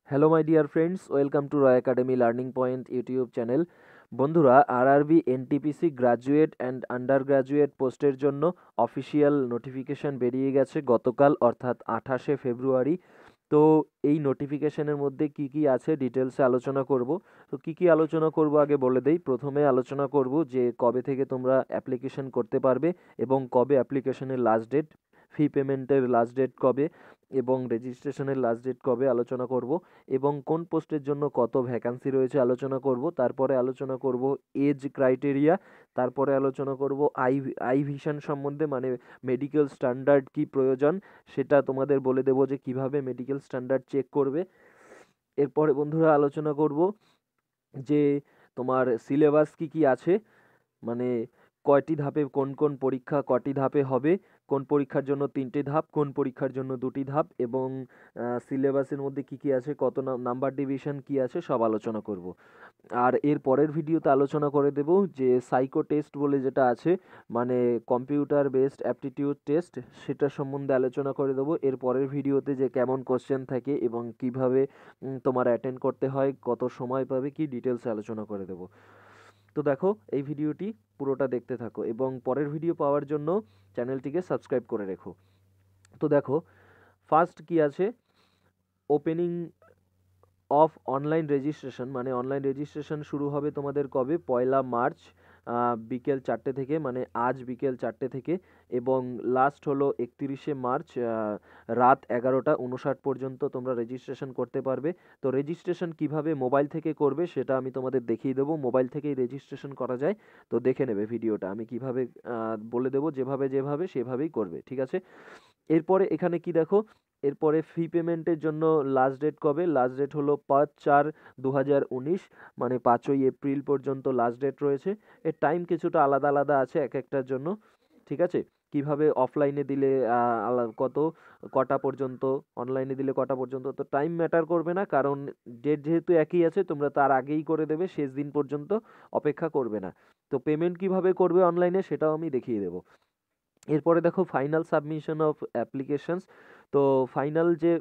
Hello my dear friends, welcome to Roy academy learning point YouTube channel. বন্ধুরা, RRB NTPC graduate and undergraduate পোস্টের জন্য official notification বেরিয়ে গেছে গতকাল, অর্থাৎ 28শে ফেব্রুয়ারি। তো এই নোটিফিকেশনের মধ্যে কি কি আছে ডিটেলসে আলোচনা করব। তো কি কি আলোচনা করব আগে বলে দেই। প্রথমে আলোচনা করব যে কবে থেকে তোমরা অ্যাপ্লিকেশন করতে পারবে এবং কবে অ্যাপ্লিকেশনের লাস্ট ডেট, ফি পেমেন্টের লাস্ট ডেট কবে এবং রেজিস্ট্রেশনের লাস্ট ডেট কবে আলোচনা করব, এবং কোন পোস্টের জন্য কত ভ্যাকান্সি রয়েছে আলোচনা করব। তারপরে আলোচনা করব এজ ক্রাইটেরিয়া। তারপরে আলোচনা করব আই ভিশন সম্বন্ধে, মানে মেডিকেল স্ট্যান্ডার্ড কি প্রয়োজন সেটা তোমাদের বলে দেবো যে কিভাবে মেডিকেল স্ট্যান্ডার্ড চেক করবে। এরপরে বন্ধুরা আলোচনা করব যে তোমার সিলেবাস কি কি আছে, মানে কয়টি ধাপে কোন কোন পরীক্ষা কয়টি ধাপে হবে, কোন পরীক্ষার জন্য 3টে ধাপ, কোন পরীক্ষার জন্য 2টি ধাপ, এবং সিলেবাসের মধ্যে কি কি আছে, কত নাম্বার ডিভিশন কি আছে, সব আলোচনা করব। আর এর পরের ভিডিওতে আলোচনা করে দেব যে সাইকো টেস্ট বলে যেটা আছে, মানে কম্পিউটার বেসড অ্যাপটিটিউড টেস্ট, সেটা সম্বন্ধে আলোচনা করে দেবো এর পরের ভিডিওতে, যে কেমন কোশ্চেন থাকে এবং কিভাবে তোমার অ্যাটেন্ড করতে হয়, কত সময় পাবে, কি ডিটেলসে আলোচনা করে দেবো। তো দেখো, এই ভিডিওটি পুরোটা দেখতে থাকো এবং পরের ভিডিও পাওয়ার জন্য চ্যানেলটিকে সাবস্ক্রাইব করে রেখো। তো দেখো, ফার্স্ট কি আছে, ওপেনিং অফ অনলাইন রেজিস্ট্রেশন, মানে অনলাইন রেজিস্ট্রেশন শুরু হবে তোমাদের কবে, 1লা মার্চ বিকেল 4টে থেকে, মানে আজ বিকেল 4টে থেকে, এবং লাস্ট হলো 31শে মার্চ রাত 11টা 59 পর্যন্ত তোমরা রেজিস্ট্রেশন করতে পারবে। তো রেজিস্ট্রেশন কিভাবে মোবাইল থেকে করবে সেটা আমি তোমাদের দেখিয়ে দেবো, মোবাইল থেকেই রেজিস্ট্রেশন করা যায়। তো দেখে নেবে ভিডিওটা, আমি কিভাবে বলে দেবো, যেভাবে যেভাবে সেভাবেই করবে, ঠিক আছে। এরপরে এখানে কি দেখো, এরপরে ফি পেমেন্টের জন্য লাস্ট ডেট কবে, লাস্ট ডেট হলো 5/4/2019, মানে 5ই এপ্রিল পর্যন্ত লাস্ট ডেট রয়েছে। এর টাইম কিছুটা আলাদা আলাদা আছে এক একটার জন্য, ঠিক আছে। কিভাবে অফলাইনে দিলে কত কটা পর্যন্ত, অনলাইনে দিলে কটা পর্যন্ত, তো টাইম ম্যাটার করবে না, কারণ ডেট যেহেতু একই আছে, তোমরা তার আগেই করে দেবে, শেষ দিন পর্যন্ত অপেক্ষা করবে না। তো পেমেন্ট কিভাবে করবে অনলাইনে সেটাও আমি দেখিয়ে দেবো। এরপরে দেখো, ফাইনাল সাবমিশন অফ অ্যাপ্লিকেশনস। তো ফাইনাল যে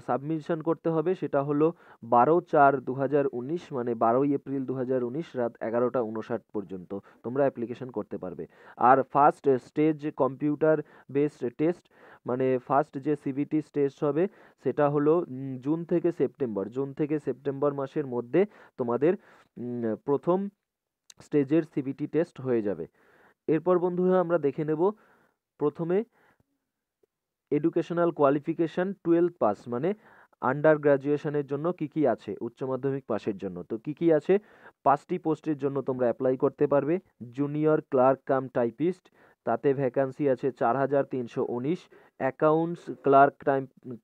সাবমিশন করতে হবে সেটা হলো 12/4/2019, মানে 12ই এপ্রিল 2019 রাত 11টা 59 পর্যন্ত তোমরা অ্যাপ্লিকেশন করতে পারবে। আর first stage computer based test, মানে ফার্স্ট যে সিবিটি টেস্ট হবে সেটা হলো জুন থেকে সেপ্টেম্বর মাসের মধ্যে তোমাদের প্রথম স্টেজের সিবিটি টেস্ট হয়ে যাবে। এরপর বন্ধুরা আমরা দেখে নেব, প্রথমে এডুকেশনাল কোয়ালিফিকেশান 12 পাস, মানে আন্ডার গ্র্যাজুয়েশনের জন্য কি কি আছে, উচ্চ মাধ্যমিক পাশের জন্য। তো কি কি আছে, 5টি পোস্টের জন্য তোমরা অ্যাপ্লাই করতে পারবে। জুনিয়র ক্লার্ক কাম টাইপিস্ট, তাতে ভ্যাকান্সি আছে 4319। অ্যাকাউন্টস ক্লার্ক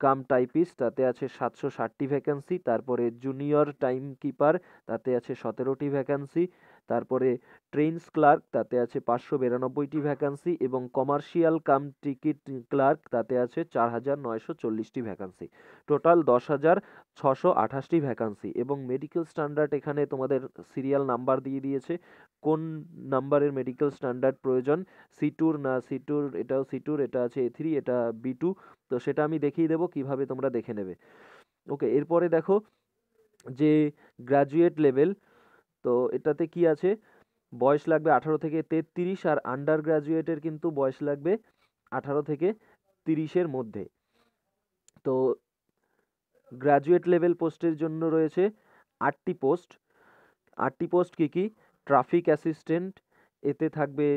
কাম টাইপিস্ট, তাতে আছে 760টি ভ্যাকান্সি। তারপরে জুনিয়র টাইম কিপার, তাতে আছে 17টি ভ্যাকান্সি। তারপরে ট্রেনস ক্লার্ক, তাতে আছে 592টি ভ্যাকান্সি, এবং কমার্শিয়াল কাম টিকিট ক্লার্ক, তাতে আছে 4940টি ভ্যাকান্সি। টোটাল 10,628টি ভ্যাকান্সি। এবং মেডিকেল স্ট্যান্ডার্ড এখানে তোমাদের সিরিয়াল নাম্বার দিয়ে দিয়েছে, কোন নাম্বারের মেডিকেল স্ট্যান্ডার্ড প্রয়োজন, সিটুর না সিটুর, এটাও সিটুর, এটা আছে A3, এটা B2। তো সেটা আমি দেখিয়ে দেবো কিভাবে তোমরা দেখে নেবে। ওকে, এরপরে দেখো যে গ্র্যাজুয়েট লেভেল, তো এটাতে কি আছে, বয়স লাগবে 18 থেকে 33, আর আন্ডার গ্র্যাজুয়েটের কিন্তু বয়স লাগবে 18 থেকে 30-এর মধ্যে। তো গ্র্যাজুয়েট লেভেল পোস্টের জন্য রয়েছে 8টি পোস্ট। 8টি পোস্ট কী কী, ট্রাফিক অ্যাসিস্ট্যান্ট, এতে থাকবে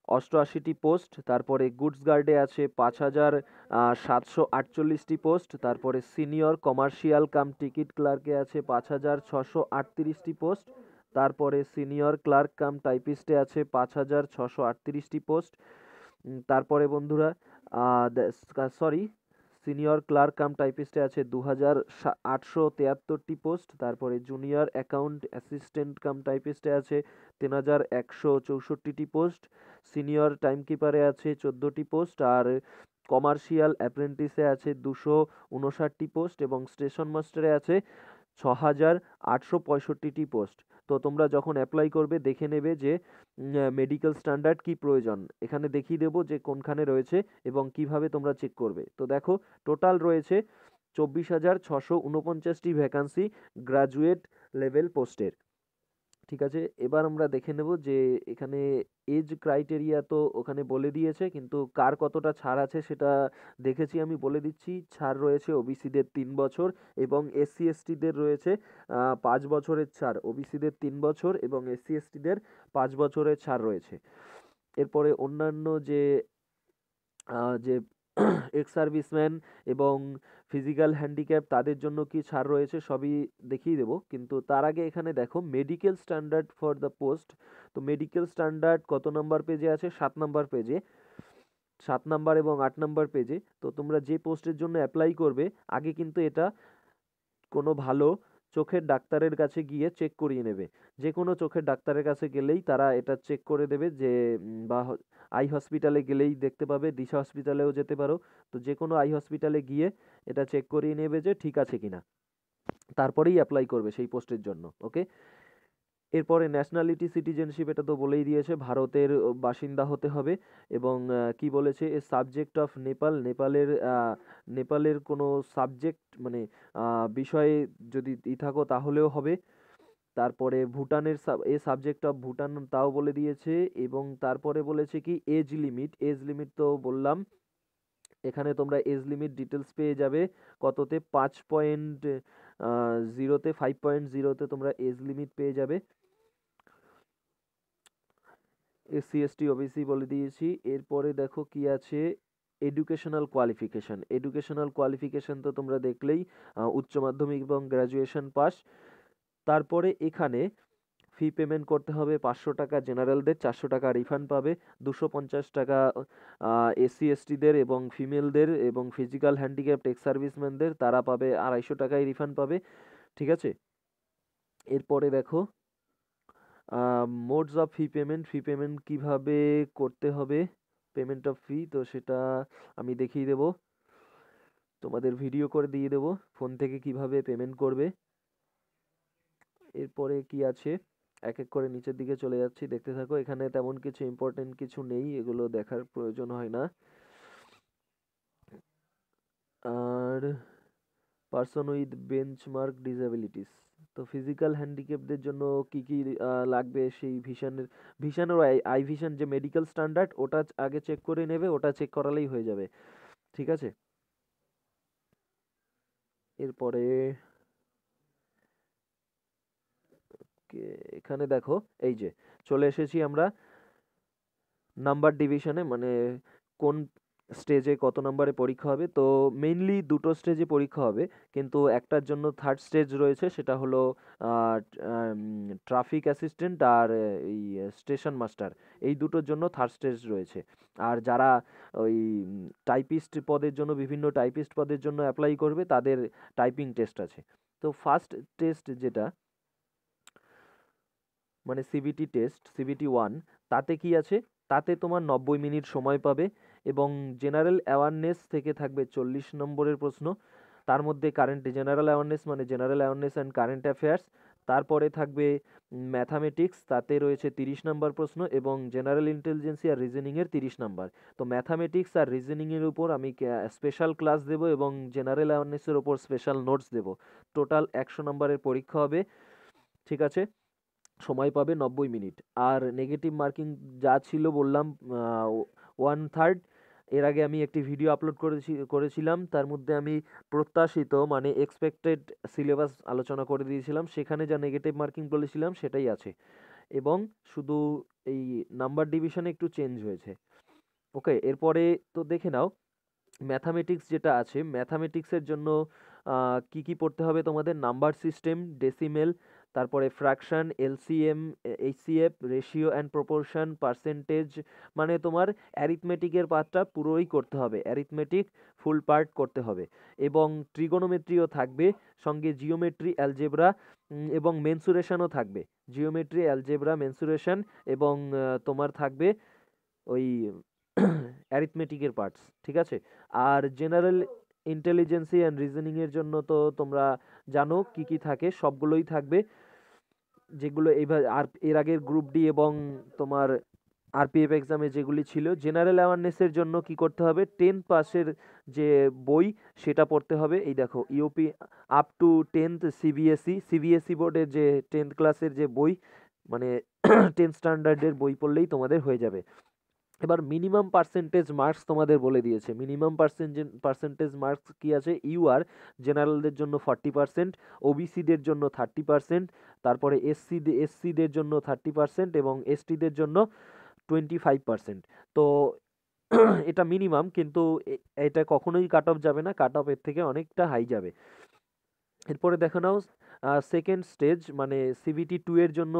88টি পোস্ট। তারপরে গুডস গার্ডে আছে 5,748টি পোস্ট। তারপরে সিনিয়র কমার্শিয়াল কাম টিকিট ক্লার্কে আছে 5,638টি পোস্ট। তারপরে সিনিয়র ক্লার্ক কাম টাইপিস্টে আছে 5,638টি পোস্ট। তারপরে বন্ধুরা সরি, সিনিয়র ক্লার্ক কাম টাইপিস্টে আছে 2,873টি পোস্ট। তারপরে জুনিয়র অ্যাকাউন্ট অ্যাসিস্ট্যান্ট কাম টাইপিস্টে আছে 3,164টি পোস্ট। সিনিয়র টাইম কিপারে আছে 14টি পোস্ট। আর কমার্শিয়াল অ্যাপ্রেন্টিসে আছে 259টি পোস্ট, এবং স্টেশন মাস্টারে আছে 6,865টি পোস্ট। তো তোমরা যখন অ্যাপ্লাই করবে দেখে নেবে যে মেডিকেল স্ট্যান্ডার্ড কি প্রয়োজন, এখানে দেখিয়ে দেবো যে কোনখানে রয়েছে এবং কিভাবে তোমরা চেক করবে। তো দেখো, টোটাল রয়েছে 24,649টি ভ্যাকান্সি গ্রাজুয়েট লেভেল পোস্টের। ঠিক আছে, এবার আমরা দেখে নেব যে এখানে এজ ক্রাইটেরিয়া তো ওখানে বলে দিয়েছে, কিন্তু কার কতটা ছাড় আছে সেটা দেখেছি আমি, বলে দিচ্ছি। ছাড় রয়েছে ওবিসিদের 3 বছর এবং এসসি এসটিদের রয়েছে 5 বছরের ছাড়। ওবিসিদের 3 বছর এবং এসসি এসটিদের 5 বছরের ছাড় রয়েছে। এরপরে অন্যান্য যে এক্স সার্ভিসম্যান এবং ফিজিক্যাল হ্যান্ডিক্যাপ তাদের জন্য কি ছাড় রয়েছে সবই দেখিয়ে দেবো, কিন্তু তার আগে এখানে দেখো medical standard for the post. তো মেডিকেল স্ট্যান্ডার্ড কত নাম্বার পেজে আছে? 7 নাম্বার পেজে, 7 নাম্বার এবং 8 নাম্বার পেজে। তো তোমরা যে পোস্টের জন্য অ্যাপ্লাই করবে আগে কিন্তু এটা কোনো ভালো চোখের ডাক্তারের কাছে গিয়ে চেক করিয়ে নেবে। যে কোনো চোখের ডাক্তারের কাছে গেলেই তারা এটা চেক করে দেবে যে বা আই হসপিটালে গেলেই দেখতে পাবে, দিশা হসপিটালেও যেতে পারো। তো যে কোনো আই হসপিটালে গিয়ে এটা চেক করিয়ে নেবে যে ঠিক আছে কিনা, তারপরেই অ্যাপ্লাই করবে সেই পোস্টের জন্য। ওকে, এরপরে ন্যাশনালিটি সিটিজেনশিপ, এটা তো বলেই দিয়েছে, ভারতের বাসিন্দা হতে হবে। এবং কি বলেছে, এ সাবজেক্ট অফ নেপাল, নেপালের কোনো সাবজেক্ট মানে বিষয়ে যদি থাকো তাহলেও হবে। তারপরে ভুটানের এ সাবজেক্ট অফ ভুটান, তাও বলে দিয়েছে। এবং তারপরে বলেছে কি এজ লিমিট, এজ লিমিট তো বললাম, এখানে তোমরা এজ লিমিট ডিটেলস পেয়ে যাবে কততে, 5.0তে, 5.0তে তোমরা এজ লিমিট পেয়ে যাবে। এসসি এসটি ওবিসি বলে দিয়েছি। এরপরে দেখো কি আছে, এডুকেশনাল কোয়ালিফিকেশন। এডুকেশনাল কোয়ালিফিকেশন তো তোমরা দেখলেই, উচ্চ মাধ্যমিক এবং গ্র্যাজুয়েশন পাস। তারপরে এখানে ফি পেমেন্ট করতে হবে 500 টাকা জেনারেলদের, 400 টাকা রিফান্ড পাবে, 250 টাকা এসসি এসটিদের এবং ফিমেলদের এবং ফিজিক্যাল হ্যান্ডিক্যাপড এক্স সার্ভিসম্যানদের, তারা পাবে 250 টাকায় রিফান্ড পাবে। ঠিক আছে, এরপরে দেখো modes of fee payment, fee payment কীভাবে করতে হবে, পেমেন্ট অফ ফি, তো সেটা আমি দেখিয়ে দেবো, তোমাদের ভিডিও করে দিয়ে দেবো ফোন থেকে কিভাবে পেমেন্ট করবে। এরপরে কি আছে, এক এক করে নিচের দিকে চলে যাচ্ছি, দেখতে থাকো। এখানে তেমন কিছু ইম্পর্টেন্ট কিছু নেই, এগুলো দেখার প্রয়োজন হয় না। আর পার্সন উইথ বেঞ্চমার্ক ডিসএবিলিটিস, তো ফিজিক্যাল হ্যান্ডিক্যাপদের জন্য কি কি লাগবে, সেই ভিশনের আই ভিশন যে মেডিকেল স্ট্যান্ডার্ড, ওটা আগে চেক করে নেবে, ওটা চেক করালেই হয়ে যাবে। ঠিক আছে, এরপরে এখানে দেখো, এই যে চলে এসেছি আমরা নাম্বার ডিভিশনে, মানে কোন স্টেজে কত নম্বরে পরীক্ষা হবে। তো মেইনলি দুটো স্টেজে পরীক্ষা হবে, কিন্তু একটার জন্য থার্ড স্টেজ রয়েছে, সেটা হলো ট্রাফিক অ্যাসিস্ট্যান্ট আর এই স্টেশন মাস্টার, এই দুটোর জন্য থার্ড স্টেজ রয়েছে। আর যারা ওই টাইপিস্ট পদের জন্য, বিভিন্ন টাইপিস্ট পদের জন্য অ্যাপ্লাই করবে, তাদের টাইপিং টেস্ট আছে। তো ফার্স্ট টেস্ট যেটা মানে সিবিটি টেস্ট, সিবিটি 1, তাতে কি আছে, তাতে তোমার 90 মিনিট সময় পাবে এবং জেনারেল অ্যাওয়ারনেস থেকে থাকবে 40 নম্বরের প্রশ্ন। তার মধ্যে জেনারেল অ্যাওয়ারনেস মানে general awareness and current affairs. তারপরে থাকবে ম্যাথামেটিক্স, তাতে রয়েছে 30 নম্বর প্রশ্ন এবং জেনারেল ইন্টেলিজেন্সি আর রিজনিংয়ের 30 নম্বর। তো ম্যাথামেটিক্স আর রিজনিংয়ের উপর আমি স্পেশাল ক্লাস দেবো এবং জেনারেল অ্যাওয়ারনেসের ওপর স্পেশাল নোটস দেবো। টোটাল 100 নম্বরের পরীক্ষা হবে। ঠিক আছে, সময় পাবে 90 মিনিট। আর নেগেটিভ মার্কিং যা ছিল বললাম 1/3। এর আগে আমি একটি ভিডিও আপলোড করেছিলাম, তার মধ্যে আমি প্রত্যাশিত মানে এক্সপেক্টেড সিলেবাস আলোচনা করে দিয়েছিলাম, সেখানে যা নেগেটিভ মার্কিং বলেছিলাম সেটাই আছে, এবং শুধু এই নাম্বার ডিভিশনে একটু চেঞ্জ হয়েছে। ওকে, এরপরে তো দেখে নাও ম্যাথামেটিক্স যেটা আছে, ম্যাথামেটিক্সের জন্য কি কি পড়তে হবে তোমাদের, নাম্বার সিস্টেম, ডেসিমেল, তারপরে fraction, LCM, HCF, ratio and proportion, percentage, মানে তোমার অ্যারিথমেটিকের পার্টটা পুরোই করতে হবে, অ্যারিথমেটিক ফুল পার্ট করতে হবে। এবং ট্রিগোনোমেট্রিও থাকবে, সঙ্গে জিওমেট্রি, অ্যালজেব্রা এবং মেনসুরেশনও থাকবে। জিওমেট্রি, অ্যালজেব্রা, মেনসুরেশন এবং তোমার থাকবে ওই অ্যারিথমেটিকের পার্টস। ঠিক আছে, আর জেনারেল ইন্টেলিজেন্সি অ্যান্ড রিজনিংয়ের জন্য তো তোমরা জানো কি কি থাকে, সবগুলোই থাকবে, যেগুলো এইভাবে আর এর আগের গ্রুপ ডি এবং তোমার আরপিএফ এক্সামে যেগুলি ছিল। জেনারেল অ্যাওয়ারনেসের জন্য কি করতে হবে, 10th পাসের যে বই সেটা পড়তে হবে। এই দেখো UP up to 10th CBSE বোর্ডের যে 10th ক্লাসের যে বই, মানে 10th স্ট্যান্ডার্ডের বই পড়লেই তোমাদের হয়ে যাবে। এবার মিনিমাম পার্সেন্টেজ মার্কস তোমাদের বলে দিয়েছে। মিনিমাম পার্সেন্টেজ মার্কস কি আছে, ইউআর জেনারেলদের জন্য 40%, ওবিসিদের জন্য 30%, তারপরে এসসিদের জন্য 30% এবং এসটিদের জন্য 25%। তো এটা মিনিমাম, কিন্তু এটা কখনোই কাট অফ যাবে না, কাট অফ এর থেকে অনেকটা হাই যাবে। এরপরে দেখো নাও সেকেন্ড স্টেজ মানে সিবিটি 2 এর জন্য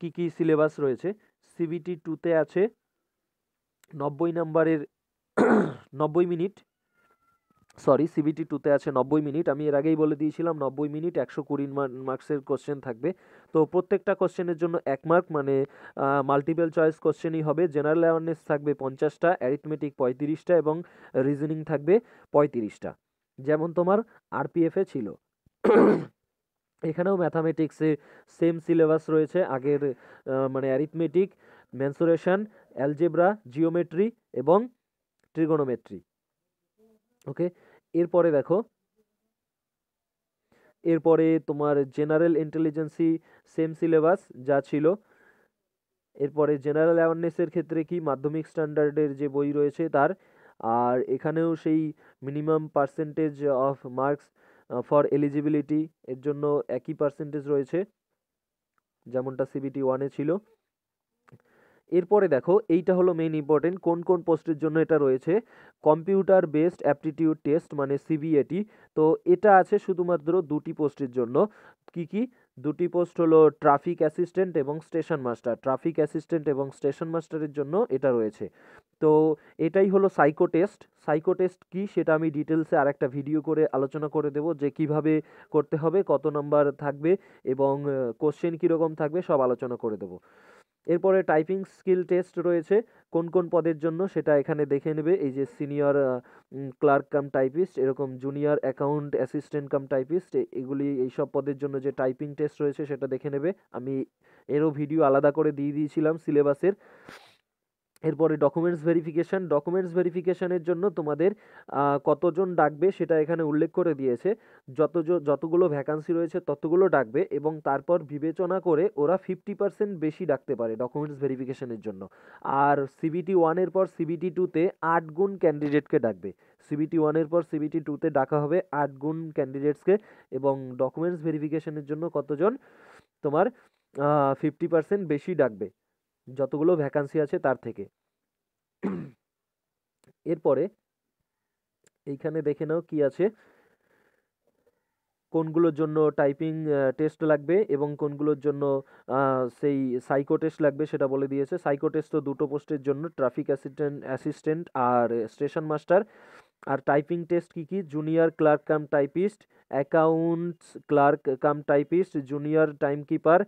কি কি সিলেবাস রয়েছে। সিবিটি 2তে আছে 90 নাম্বারের 90 মিনিট, সরি সিবিটি 2তে আছে 90 মিনিট। আমি এর আগেই বলে দিয়েছিলাম 90 মিনিট 120 মার্কসের কোশ্চেন থাকবে। তো প্রত্যেকটা কোশ্চেনের জন্য 1 মার্ক, মানে মাল্টিপল চয়েস কোশ্চেনই হবে। জেনারেল অ্যাওয়ারনেস থাকবে 50টা, অ্যারিথমেটিক 35টা এবং রিজনিং থাকবে 35টা, যেমন তোমার আরপিএফে ছিল। এখানেও ম্যাথামেটিক্সে সেম সিলেবাস রয়েছে আগের, মানে অ্যারিথমেটিক, মেন্সুরেশন, অ্যালজেব্রা, জিওমেট্রি এবং ট্রিগোনোমেট্রি। ওকে, এরপরে দেখো, এরপরে তোমার জেনারেল ইন্টেলিজেন্সি সেম সিলেবাস যা ছিল। এরপরে জেনারেল অ্যাওয়ারনেসের ক্ষেত্রে কি মাধ্যমিক স্ট্যান্ডার্ডের যে বই রয়েছে তার, আর এখানেও সেই minimum percentage of marks for eligibility এর জন্য একই পার্সেন্টেজ রয়েছে যেমনটা সিবিটি 1-এ ছিল। এরপরে দেখো এইটা হলো মেইন ইম্পর্টেন্ট, কোন কোন পোস্টের জন্য এটা রয়েছে। কম্পিউটার বেসড অ্যাপটিটিউড টেস্ট মানে সিবিএটি। তো এটা আছে শুধুমাত্র দুটি পোস্টের জন্য। কি কি দুটি পোস্ট হলো, ট্রাফিক অ্যাসিস্ট্যান্ট এবং স্টেশন মাস্টার। ট্রাফিক অ্যাসিস্ট্যান্ট এবং স্টেশন মাস্টারের জন্য এটা রয়েছে। তো এটাই হলো সাইকো টেস্ট। সাইকো টেস্ট কি সেটা আমি ডিটেলসে আর একটা ভিডিও করে আলোচনা করে দেবো, যে কিভাবে করতে হবে, কত নাম্বার থাকবে এবং কোশ্চেন কীরকম থাকবে সব আলোচনা করে দেবো। এরপরে টাইপিং স্কিল টেস্ট রয়েছে কোন কোন পদের জন্য সেটা এখানে দেখে নেবে। এই যে সিনিয়র ক্লার্ক কাম টাইপিস্ট, এরকম junior account assistant cum typist, এগুলি এইসব পদের জন্য যে টাইপিং টেস্ট রয়েছে সেটা দেখে নেবে। আমি এরও ভিডিও আলাদা করে দিয়ে দিয়েছিলাম সিলেবাসের। এরপরে ডকুমেন্টস ভেরিফিকেশনের জন্য তোমাদের কতজন ডাকবে সেটা এখানে উল্লেখ করে দিয়েছে। যতগুলো ভ্যাকান্সি রয়েছে ততগুলো ডাকবে এবং তারপর বিবেচনা করে ওরা 50% বেশি ডাকতে পারে ডকুমেন্টস ভেরিফিকেশনের জন্য। আর সিবিটি 1-এর পর সিবিটি 2-তে 8 গুণ ক্যান্ডিডেটকে ডাকবে। সিবিটি 1-এর পর সিবিটি 2-তে ডাকা হবে 8 গুণ ক্যান্ডিডেটসকে, এবং ডকুমেন্টস ভেরিফিকেশনের জন্য কতজন, তোমার 50% বেশি ডাকবে যতগুলো ভ্যাকান্সি আছে তার থেকে। এরপরে এইখানে দেখে নাও কি আছে, কোনগুলোর জন্য টাইপিং টেস্ট লাগবে এবং কোনগুলোর জন্য সেই সাইকো টেস্ট লাগবে সেটা বলে দিয়েছে। সাইকো টেস্ট তো দুটো পোস্টের জন্য, ট্রাফিক অ্যাসিস্ট্যান্ট আর স্টেশন মাস্টার। আর টাইপিং টেস্ট কি কি, junior clerk cum typist, accounts clerk cum typist, junior time keeper,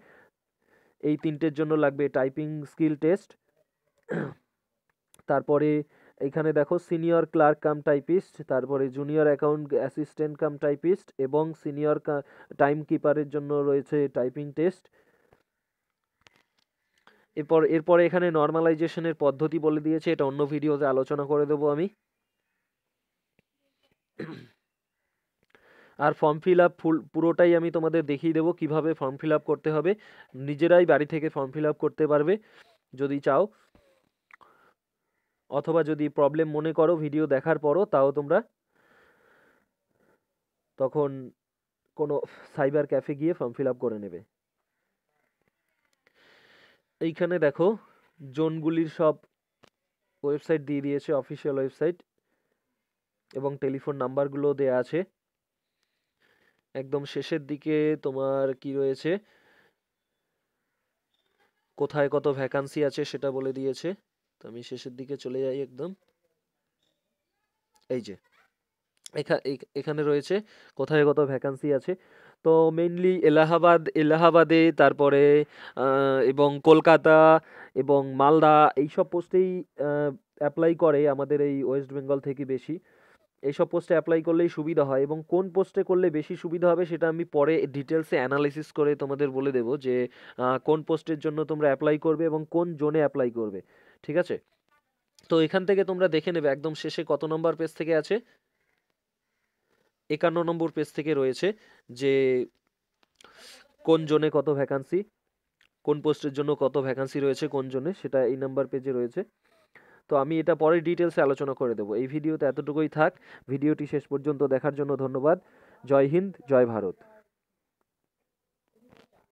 এই তিনটের জন্য লাগবে টাইপিং স্কিল টেস্ট। তারপরে এখানে দেখো সিনিয়র ক্লার্ক কাম টাইপিস্ট, তারপরে junior account assistant cum typist এবং সিনিয়র টাইম কিপারের জন্য রয়েছে টাইপিং টেস্ট। এরপরে এখানে নর্মালাইজেশনের পদ্ধতি বলে দিয়েছে, এটা অন্য ভিডিওতে আলোচনা করে দেবো আমি। আর ফর্ম ফিল আপ পুরোটাই আমি তোমাদের দেখিয়ে দেবো কিভাবে ফর্ম ফিল আপ করতে হবে। নিজেরাই বাড়ি থেকে ফর্ম ফিল আপ করতে পারবে যদি চাও, অথবা যদি প্রবলেম মনে করো ভিডিও দেখার পরও, তাও তোমরা তখন কোনো সাইবার ক্যাফে গিয়ে ফর্ম ফিল আপ করে নেবে। এইখানে দেখো জোনগুলির সব ওয়েবসাইট দিয়ে দিয়েছে, অফিসিয়াল ওয়েবসাইট, এবং টেলিফোন নাম্বারগুলো দেয়া আছে। একদম শেষের দিকে তোমার কি রয়েছে, কোথায় কত ভ্যাকান্সি আছে সেটা বলে দিয়েছে। তো আমি শেষের দিকে চলে যাই একদম। এই যে এখানে রয়েছে কোথায় কত ভ্যাকান্সি আছে। তো মেইনলি এলাহাবাদে, তারপরে এবং কলকাতা এবং মালদা এইসব পোস্টেই অ্যাপ্লাই করে আমাদের এই ওয়েস্ট বেঙ্গল থেকে বেশি। এইসব পোস্টে অ্যাপ্লাই করলেই সুবিধা হয়, এবং কোন পোস্টে করলে বেশি সুবিধা হবে সেটা আমি পরে ডিটেলসে অ্যানালাইসিস করে তোমাদের বলে দেবো যে কোন পোস্টের জন্য তোমরা অ্যাপ্লাই করবে এবং কোন জোনে অ্যাপ্লাই করবে। ঠিক আছে? তো এখান থেকে তোমরা দেখে নেবে একদম শেষে কত নম্বর পেজ থেকে আছে, 51 নম্বর পেজ থেকে রয়েছে যে কোন জোনে কত ভ্যাকান্সি, কোন পোস্টের জন্য কত ভ্যাকান্সি রয়েছে কোন জোনে, সেটা এই নাম্বার পেজে রয়েছে। তো আমি এটা পরে ডিটেলসে আলোচনা করে দেবো। এই ভিডিওতে এতটুকুই থাক। ভিডিওটি শেষ পর্যন্ত দেখার জন্য ধন্যবাদ। জয় হিন্দ, জয় ভারত।